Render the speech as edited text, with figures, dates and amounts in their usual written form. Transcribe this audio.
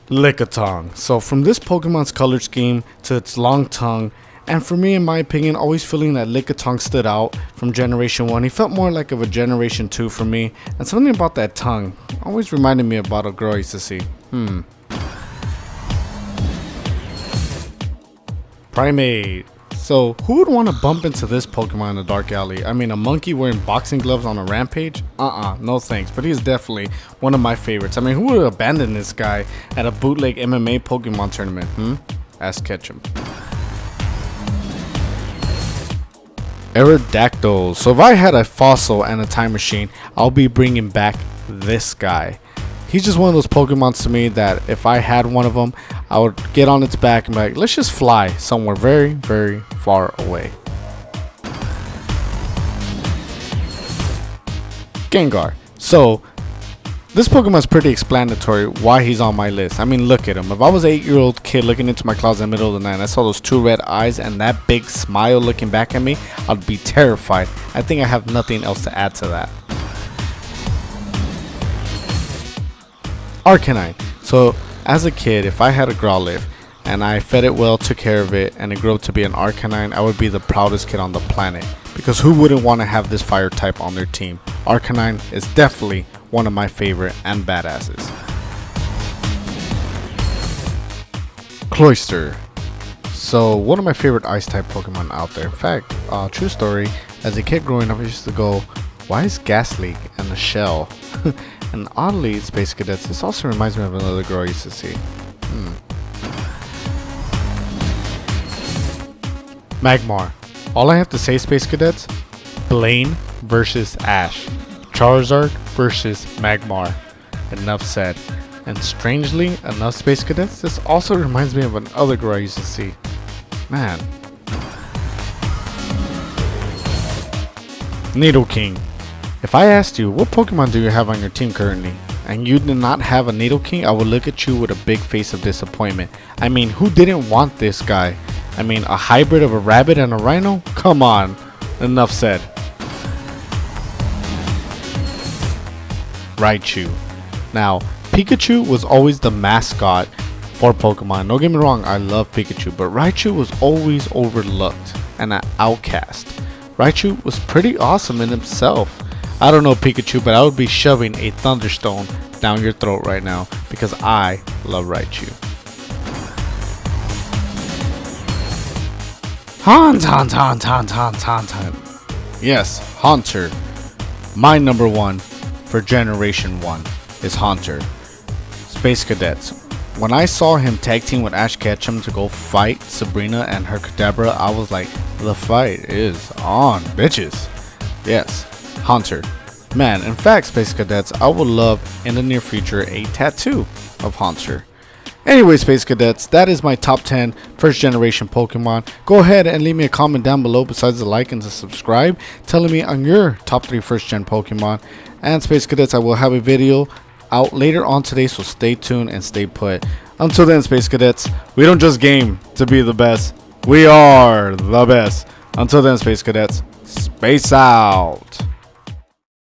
Lickitung. So from this Pokemon's color scheme to its long tongue, and for me, in my opinion, always feeling that Lickitung stood out from Generation 1. He felt more like of a Generation 2 for me, and something about that tongue always reminded me about a girl I used to see. Primate. So who would want to bump into this Pokemon in a dark alley? I mean, a monkey wearing boxing gloves on a rampage? No thanks, but he's definitely one of my favorites. I mean, who would abandon this guy at a bootleg MMA Pokemon tournament? Ask Ketchum. Aerodactyl. So if I had a fossil and a time machine, I'll be bringing back this guy. He's just one of those Pokemons to me that if I had one of them, I would get on its back and be like, let's just fly somewhere very, very far away. Gengar. So this Pokemon is pretty explanatory why he's on my list. I mean, look at him. If I was an 8-year-old kid looking into my closet in the middle of the night and I saw those two red eyes and that big smile looking back at me, I'd be terrified. I think I have nothing else to add to that. Arcanine. So as a kid, if I had a Growlithe and I fed it well, took care of it, and it grew up to be an Arcanine, I would be the proudest kid on the planet. Because who wouldn't want to have this fire type on their team? Arcanine is definitely one of my favorite and badasses. Cloyster. So one of my favorite ice type Pokemon out there. In fact, true story, as a kid growing up I used to go, why is Ghastly and the shell? And oddly, Space Cadets, this also reminds me of another girl I used to see. Magmar. All I have to say, Space Cadets, Blaine versus Ash. Charizard versus Magmar. Enough said. And strangely enough, Space Cadets, this also reminds me of another girl I used to see. Man. Nidoking. If I asked you, what Pokemon do you have on your team currently, and you did not have a Nidoking, I would look at you with a big face of disappointment. I mean, who didn't want this guy? I mean, a hybrid of a rabbit and a rhino? Come on. Enough said. Raichu. Now, Pikachu was always the mascot for Pokemon. Don't get me wrong, I love Pikachu, but Raichu was always overlooked and an outcast. Raichu was pretty awesome in himself. I don't know Pikachu, but I would be shoving a Thunderstone down your throat right now because I love Raichu. Haunt. Yes, Haunter. My number one for Generation 1 is Haunter. Space Cadets. When I saw him tag team with Ash Ketchum to go fight Sabrina and her Kadabra, I was like, the fight is on, bitches. Yes, Haunter. Man, in fact, Space Cadets, I would love in the near future a tattoo of Haunter. Anyway, Space Cadets, that is my top 10 first generation Pokemon. Go ahead and leave me a comment down below besides the like and the subscribe, telling me on your top 3 first gen Pokemon. And Space Cadets, I will have a video out later on today, so stay tuned and stay put. Until then, Space Cadets, we don't just game to be the best, we are the best. Until then, Space Cadets, space out.